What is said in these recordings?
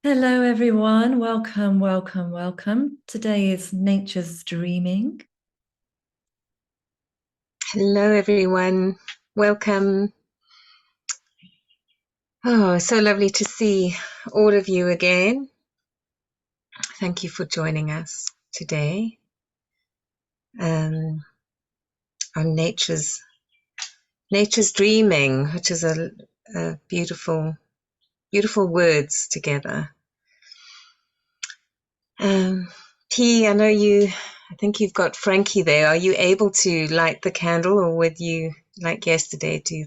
Hello, everyone. Welcome, welcome, welcome. Today is Nature's Dreaming. Hello, everyone. Welcome. Oh, so lovely to see all of you again. Thank you for joining us today on Nature's Dreaming, which is a beautiful, beautiful words together. P, I know I think you've got Frankie there. Are you able to light the candle, or would you, like yesterday, do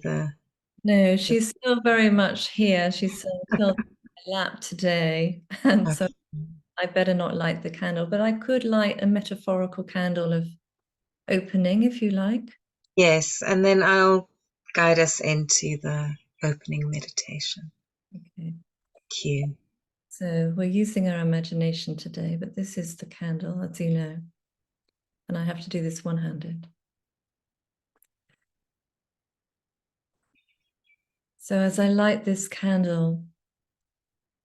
No, the she's still very much here. She's curled in my lap today, and so I better not light the candle, but I could light a metaphorical candle of opening if you like. Yes, and then I'll guide us into the opening meditation. Okay. Thank you. So we're using our imagination today, but this is the candle, as you know, and I have to do this one-handed. So as I light this candle,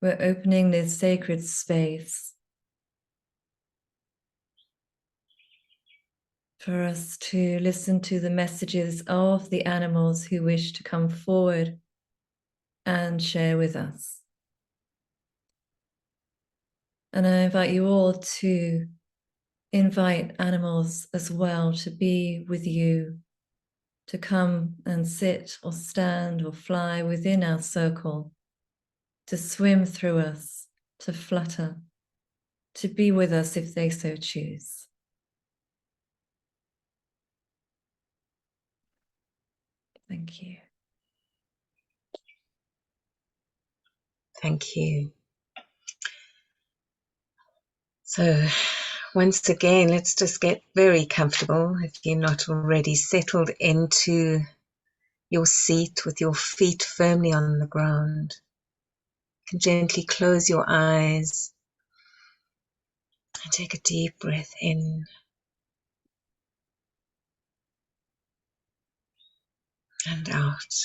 we're opening this sacred space for us to listen to the messages of the animals who wish to come forward and share with us. And I invite you all to invite animals as well to be with you, to come and sit or stand or fly within our circle, to swim through us, to flutter, to be with us if they so choose. Thank you. Thank you. So, once again, let's just get very comfortable if you're not already settled into your seat with your feet firmly on the ground. You can gently close your eyes and take a deep breath in and out.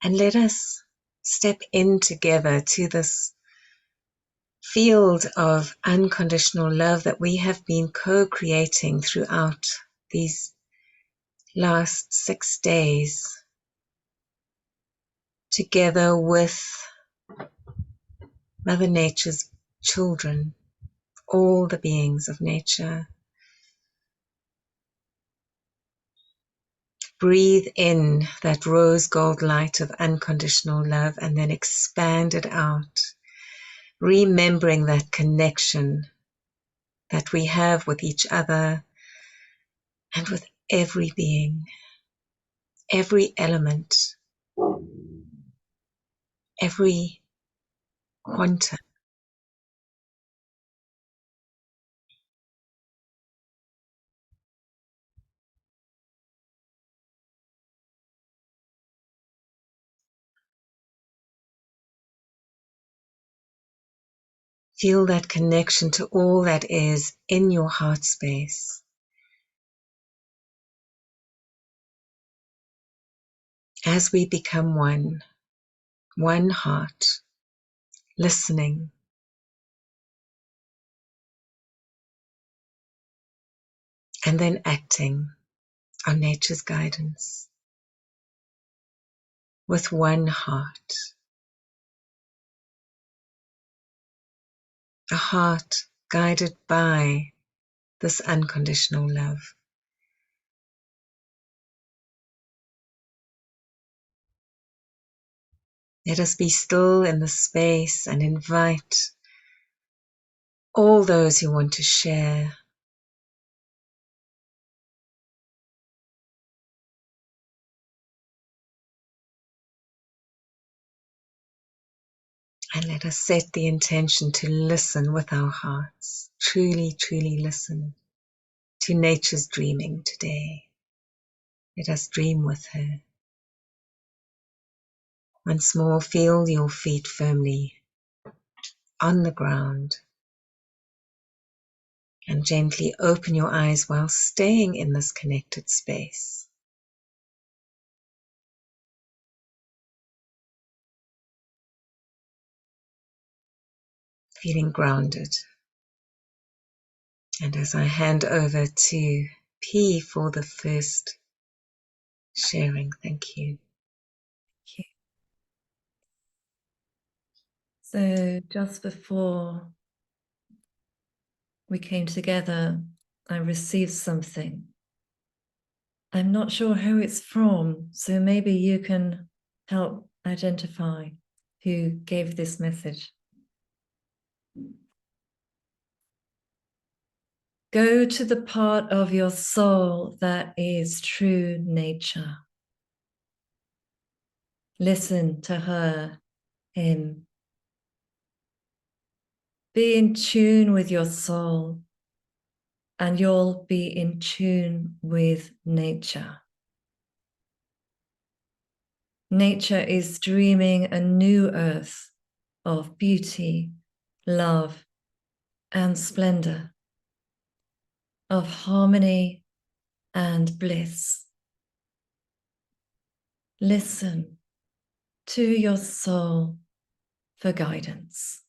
And let us step in together to this field of unconditional love that we have been co-creating throughout these last 6 days, together with Mother Nature's children, all the beings of nature. Breathe in that rose gold light of unconditional love and then expand it out, remembering that connection that we have with each other and with every being, every element, every quantum. Feel that connection to all that is in your heart space. As we become one heart, listening, and then acting on nature's guidance with one heart. A heart guided by this unconditional love. Let us be still in the space and invite all those who want to share. And let us set the intention to listen with our hearts. Truly, truly listen to nature's dreaming today. Let us dream with her. Once more, feel your feet firmly on the ground and gently open your eyes while staying in this connected space. feeling grounded. And as I hand over to P for the first sharing, thank you. Thank you. So just before we came together, I received something. I'm not sure who it's from, so maybe you can help identify who gave this message. Go to the part of your soul that is true nature. Listen to her, him. Be in tune with your soul, and you'll be in tune with nature. Nature is dreaming a new earth of beauty, love, and splendor, of harmony and bliss. Listen to your soul for guidance.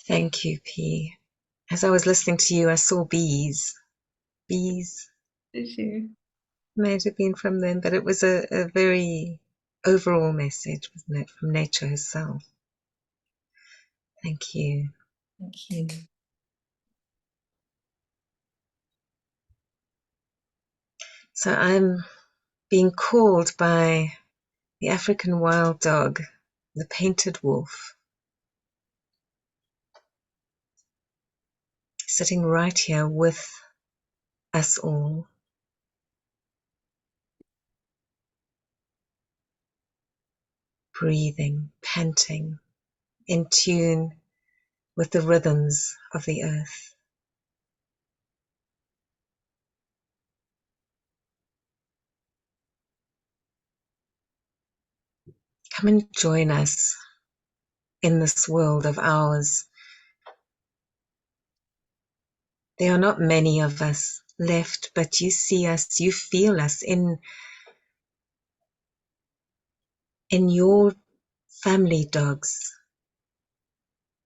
Thank you, P. As I was listening to you, I saw bees. Bees. Did you? Might have been from them, but it was a very overall message, wasn't it, from nature herself. Thank you. Thank you. So I'm being called by the African wild dog, the painted wolf, sitting right here with us all. Breathing, panting, in tune with the rhythms of the earth. Come and join us in this world of ours. There are not many of us left, but you see us, you feel us in your family dogs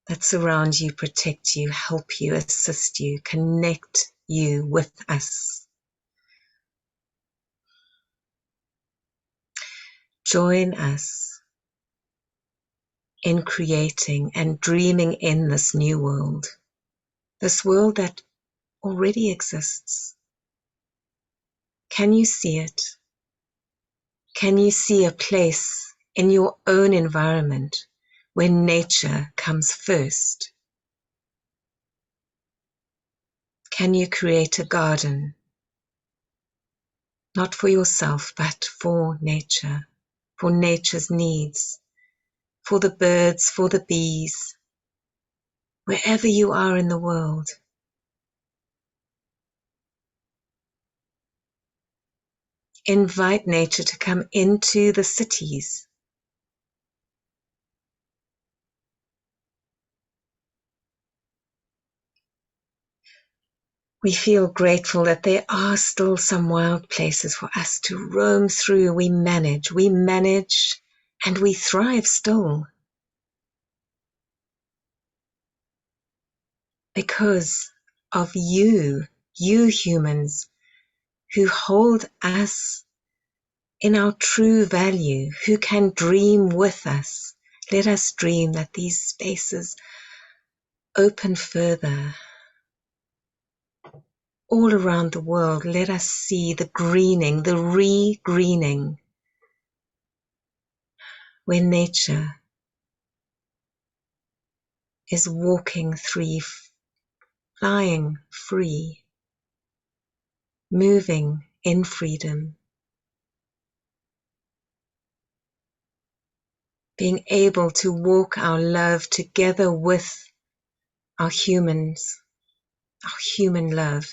that surround you, protect you, help you, assist you, connect you with us. Join us in creating and dreaming in this new world, this world that already exists. Can you see it? Can you see a place in your own environment where nature comes first? Can you create a garden, not for yourself, but for nature, for nature's needs, for the birds, for the bees, wherever you are in the world? Invite nature to come into the cities. We feel grateful that there are still some wild places for us to roam through. We manage, and we thrive still. Because of you humans, who hold us in our true value, who can dream with us. Let us dream that these spaces open further. All around the world, let us see the greening, the re-greening, where nature is walking free, flying free, moving in freedom, being able to walk our love together with our humans, our human love,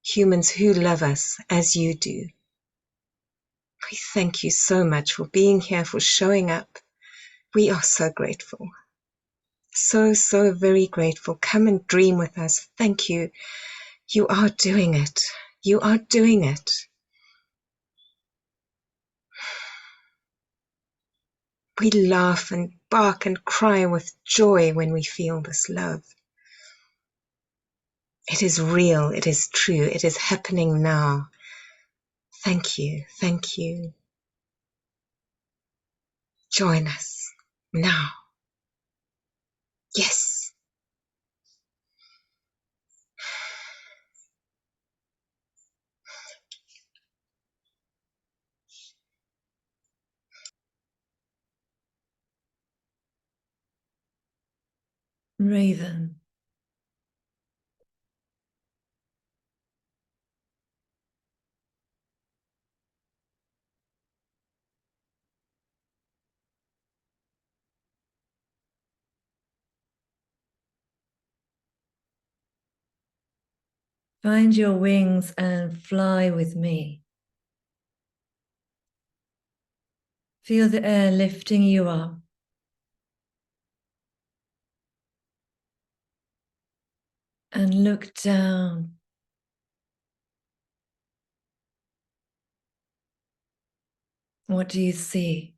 humans who love us as you do. We thank you so much for being here, for showing up. We are so grateful. So, so very grateful. Come and dream with us. Thank you. You are doing it. You are doing it. We laugh and bark and cry with joy when we feel this love. It is real. It is true. It is happening now. Thank you. Thank you. Join us now. Yes. Raven. Find your wings and fly with me. Feel the air lifting you up. And look down. What do you see?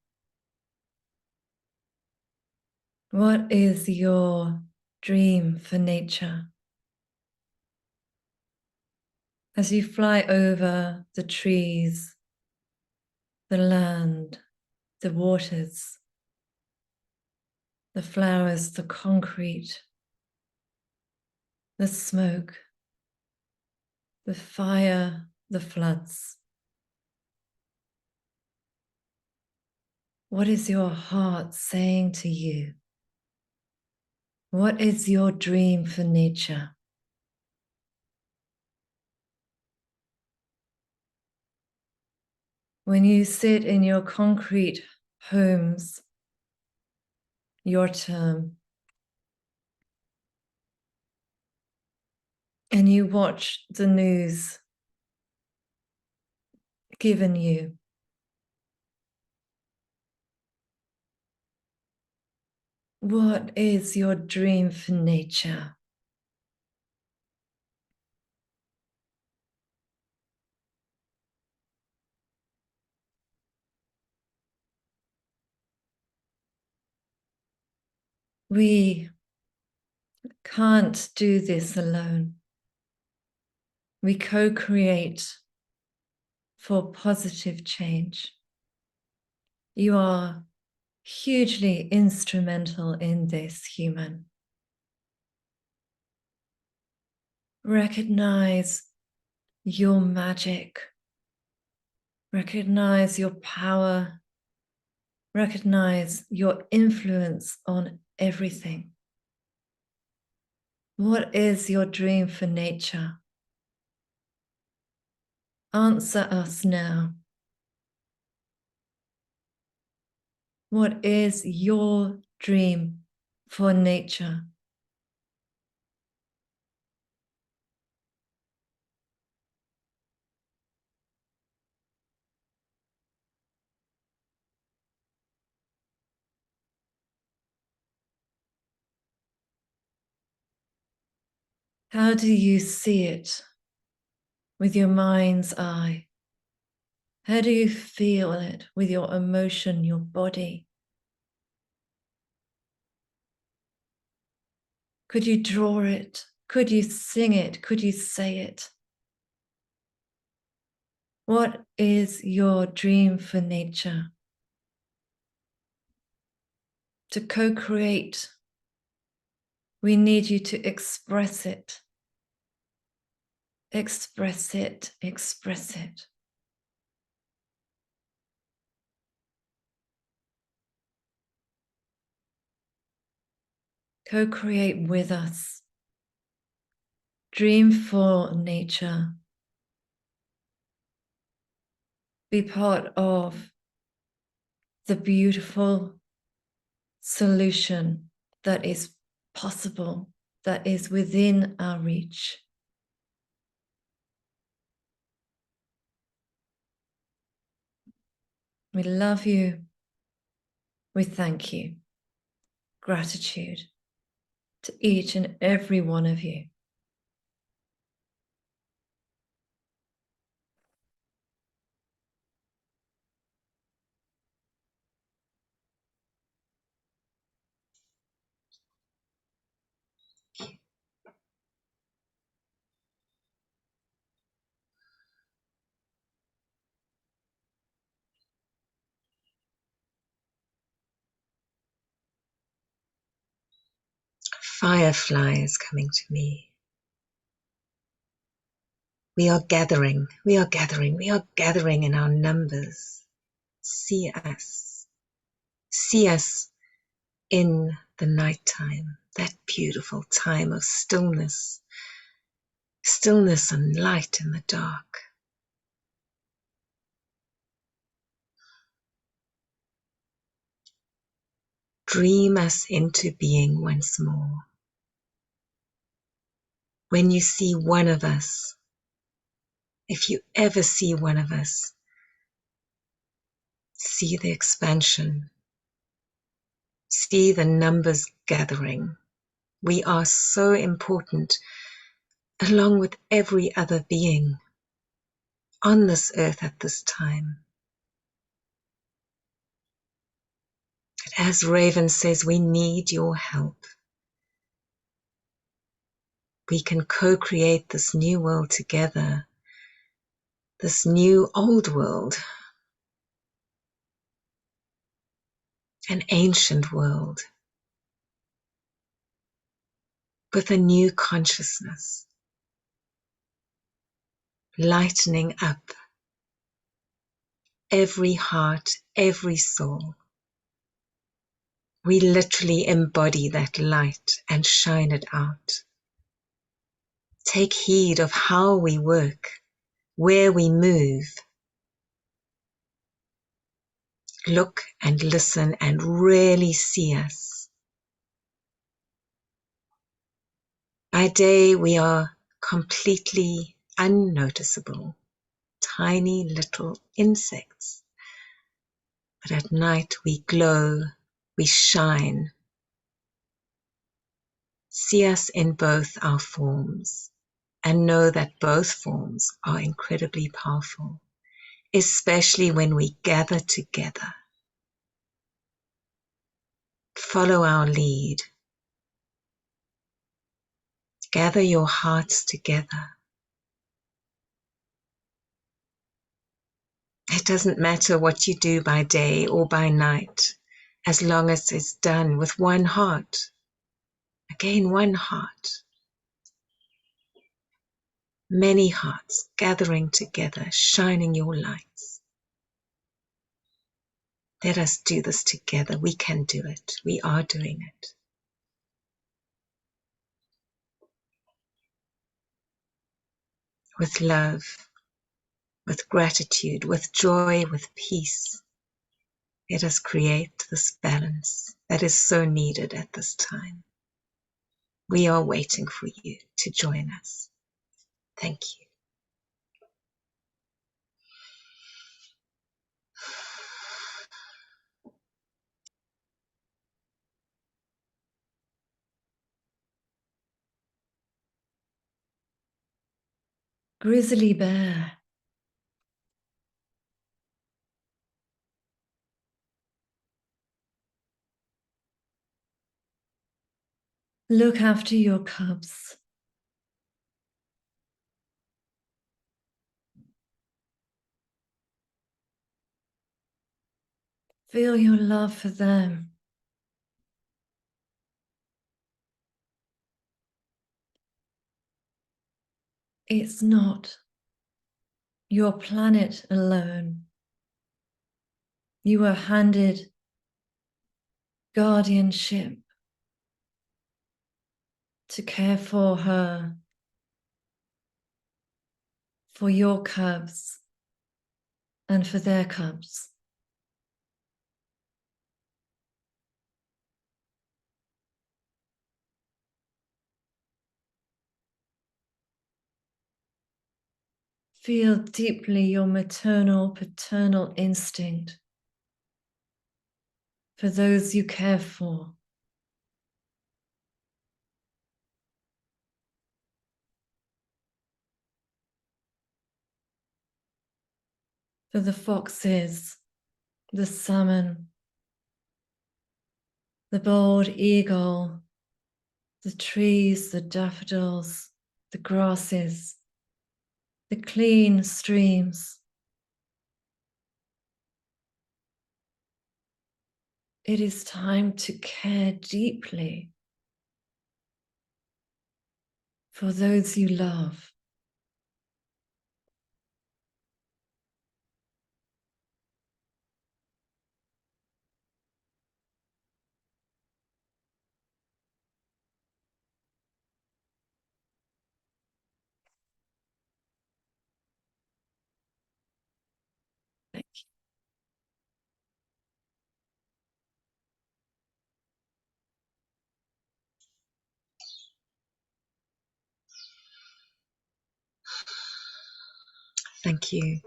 What is your dream for nature? As you fly over the trees, the land, the waters, the flowers, the concrete, the smoke, the fire, the floods. What is your heart saying to you? What is your dream for nature? When you sit in your concrete homes, your term, and you watch the news given you, what is your dream for nature? We can't do this alone. We co-create for positive change. You are hugely instrumental in this, human. Recognize your magic. Recognize your power. Recognize your influence on everything. What is your dream for nature? Answer us now. What is your dream for nature? How do you see it with your mind's eye? How do you feel it with your emotion, your body? Could you draw it? Could you sing it? Could you say it? What is your dream for nature? To co-create, we need you to express it. Express it, express it. Co-create with us. Dream for nature. Be part of the beautiful solution that is possible, that is within our reach. We love you. We thank you. Gratitude. to each and every one of you. Firefly is coming to me. We are gathering, we are gathering, we are gathering in our numbers. See us. See us in the nighttime, that beautiful time of stillness. Stillness and light in the dark. Dream us into being once more. When you see one of us, if you ever see one of us, see the expansion. See the numbers gathering. We are so important, along with every other being on this earth at this time. As Raven says, we need your help. We can co-create this new world together, this new old world, an ancient world, with a new consciousness, lightening up every heart, every soul. We literally embody that light and shine it out. Take heed of how we work, where we move. Look and listen and really see us. By day we are completely unnoticeable, tiny little insects. But at night we glow, we shine. See us in both our forms and know that both forms are incredibly powerful, especially when we gather together. Follow our lead. Gather your hearts together. It doesn't matter what you do by day or by night, as long as it's done with one heart. Again, one heart. Many hearts gathering together, shining your lights. Let us do this together. We can do it. We are doing it. With love, with gratitude, with joy, with peace. Let us create this balance that is so needed at this time. We are waiting for you to join us. Thank you. Grizzly bear. Look after your cubs. Feel your love for them. It's not your planet alone. You were handed guardianship to care for her, for your cubs, and for their cubs. Feel deeply your maternal, paternal instinct for those you care for. for the foxes, the salmon, the bald eagle, the trees, the daffodils, the grasses, the clean streams. It is time to care deeply for those you love. Thank you.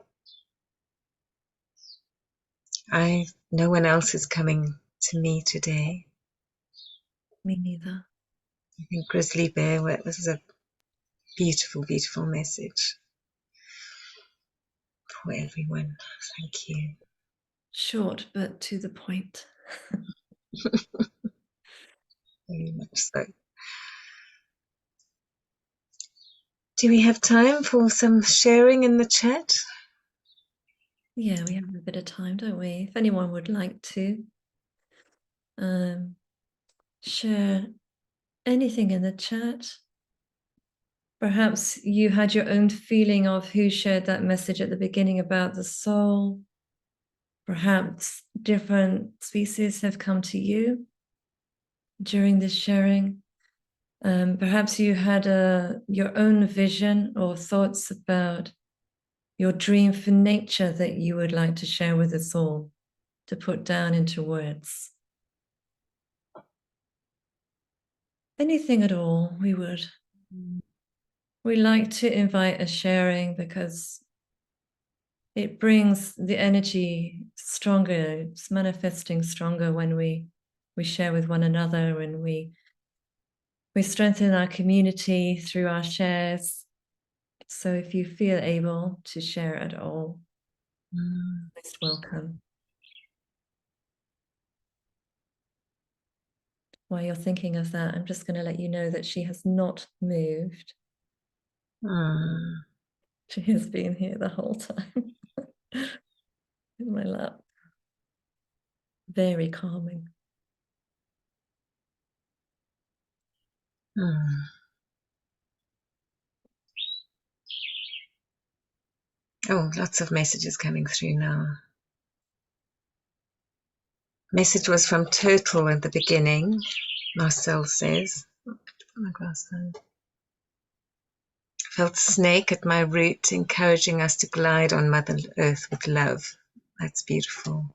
Thank you. No one else is coming to me today. Me neither. I think Grizzly Bear, this is a beautiful, beautiful message for everyone. Thank you. Short, but to the point. Very much so. Do we have time for some sharing in the chat? Yeah, we have a bit of time, don't we? If anyone would like to share anything in the chat. Perhaps you had your own feeling of who shared that message at the beginning about the soul. Perhaps different species have come to you during this sharing. Perhaps you had your own vision or thoughts about your dream for nature that you would like to share with us all, to put down into words. Anything at all, we like to invite a sharing because it brings the energy stronger. It's manifesting stronger when we share with one another, and we strengthen our community through our shares. So if you feel able to share at all, most welcome. While you're thinking of that, I'm just going to let you know that she has not moved. She has been here the whole time in my lap. Very calming. Oh, lots of messages coming through now. Message was from Turtle at the beginning, Marcel says. Felt snake at my root, encouraging us to glide on Mother Earth with love. That's beautiful.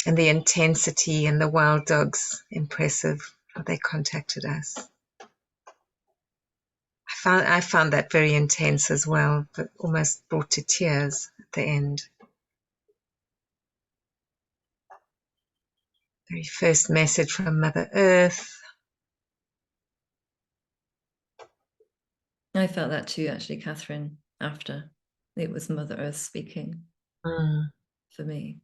And the intensity and the wild dogs, impressive how they contacted us. I found that very intense as well, but almost brought to tears at the end. Very first message from Mother Earth. I felt that too, actually, Catherine, after it was Mother Earth speaking for me.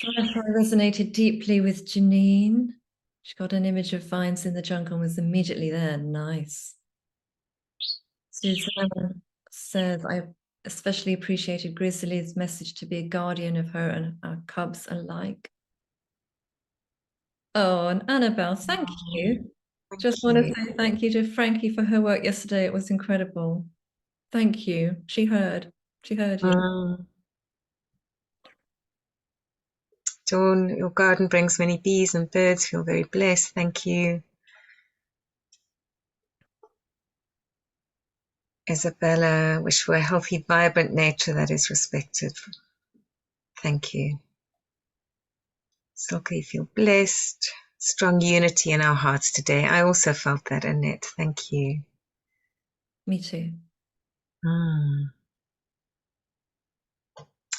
Firefly resonated deeply with Janine. She got an image of vines in the jungle and was immediately there. Nice. Suzanne says, I especially appreciated Grizzly's message to be a guardian of her and our cubs alike. Oh, and Annabelle, thank you. Just want to say thank you to Frankie for her work yesterday. It was incredible. Thank you. She heard you. Dawn, your garden brings many bees and birds. Feel very blessed. Thank you. Isabella, wish for a healthy, vibrant nature that is respected. Thank you. Silke, feel blessed. Strong unity in our hearts today. I also felt that, Annette. Thank you. Me too.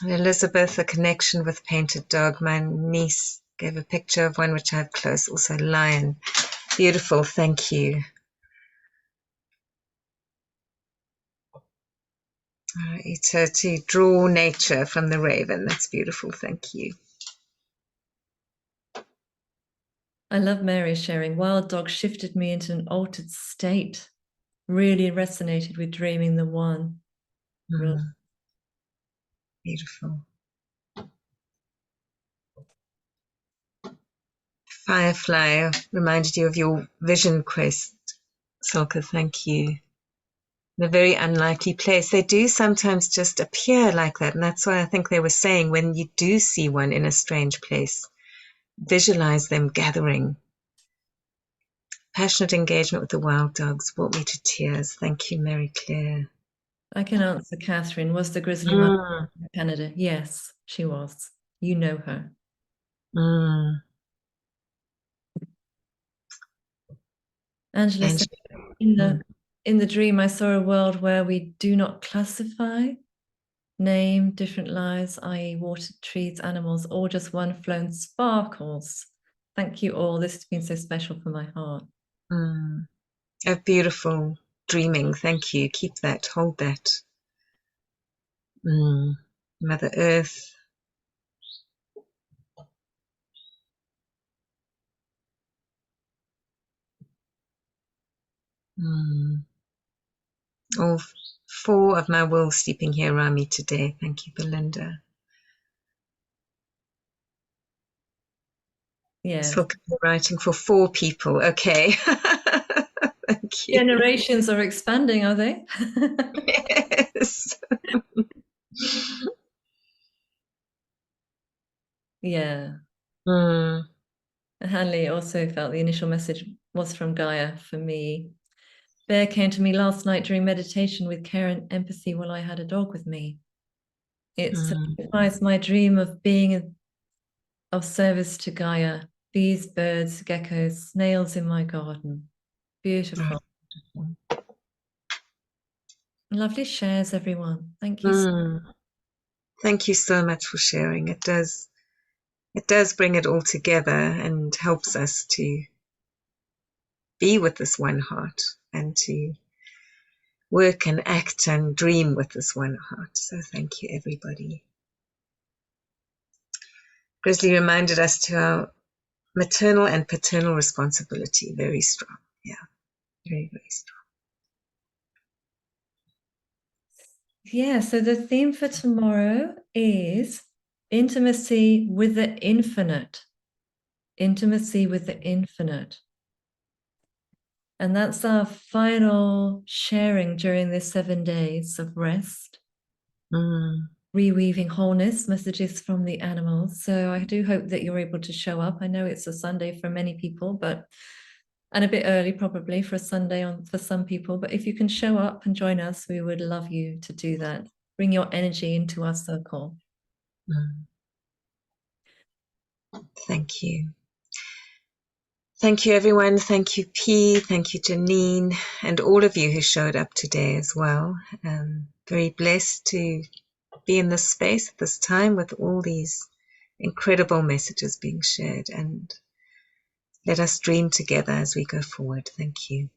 Elizabeth, a connection with painted dog. My niece gave a picture of one which I have close, also lion. Beautiful, thank you. Ita, to draw nature from the raven. That's beautiful. Thank you. I love Mary sharing. Wild dog shifted me into an altered state. Really resonated with dreaming the one. Beautiful. Firefly reminded you of your vision quest. Salka, thank you. In a very unlikely place. They do sometimes just appear like that. And that's why I think they were saying when you do see one in a strange place, visualize them gathering. Passionate engagement with the wild dogs brought me to tears. Thank you, Mary Claire. I can answer Catherine. Was the grizzly mother in Canada? Yes, she was. You know her. Angela said, in the dream, I saw a world where we do not classify, name different lives, i.e. water, trees, animals, all just one flown sparkles. Thank you all. This has been so special for my heart. A beautiful dreaming. Thank you. Keep that. Hold that. Mother Earth. All 4 of my will sleeping here around me today. Thank you, Belinda. Yes. So writing for 4 people. Okay. Thank you. Generations are expanding, are they? Yes. Yeah. Hanley also felt the initial message was from Gaia for me. Bear came to me last night during meditation with care and empathy while I had a dog with me. It signifies my dream of being of service to Gaia. Bees, birds, geckos, snails in my garden. Beautiful. Lovely shares, everyone. Thank you. Thank you so much for sharing. It does bring it all together and helps us to be with this one heart and to work and act and dream with this one heart. So thank you, everybody. Grizzly reminded us to our maternal and paternal responsibility. Very strong. Yeah, very, very strong. Yeah, so the theme for tomorrow is intimacy with the infinite. Intimacy with the infinite. And that's our final sharing during this 7 days of rest. Reweaving wholeness, messages from the animals. So I do hope that you're able to show up. I know it's a Sunday for many people, and a bit early probably for a Sunday for some people. But if you can show up and join us, we would love you to do that. Bring your energy into our circle. Thank you. Thank you, everyone. Thank you, P. Thank you, Janine, and all of you who showed up today as well. Very blessed to be in this space at this time with all these incredible messages being shared, and let us dream together as we go forward. Thank you.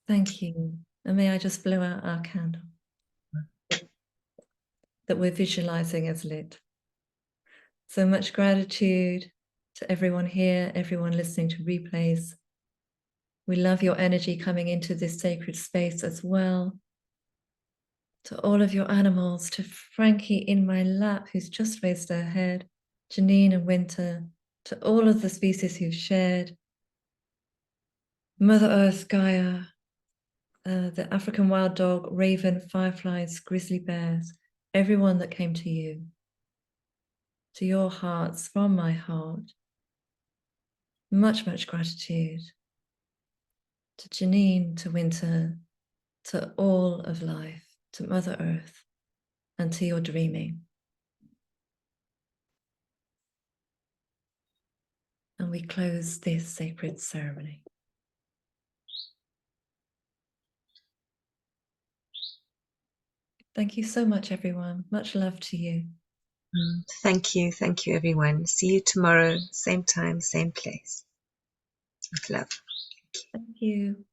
Thank you. And may I just blow out our candle that we're visualizing as lit. So much gratitude to everyone here, everyone listening to replays. We love your energy coming into this sacred space as well. To all of your animals, to Frankie in my lap, who's just raised her head, Janine and Winter, to all of the species who've shared, Mother Earth, Gaia, the African wild dog, raven, fireflies, grizzly bears, everyone that came to you, to your hearts, from my heart. Much, much gratitude. To Janine, to Winter, to all of life, to Mother Earth, and to your dreaming. And we close this sacred ceremony. Thank you so much, everyone. Much love to you. Thank you. Thank you, everyone. See you tomorrow, same time, same place. With love. Thank you.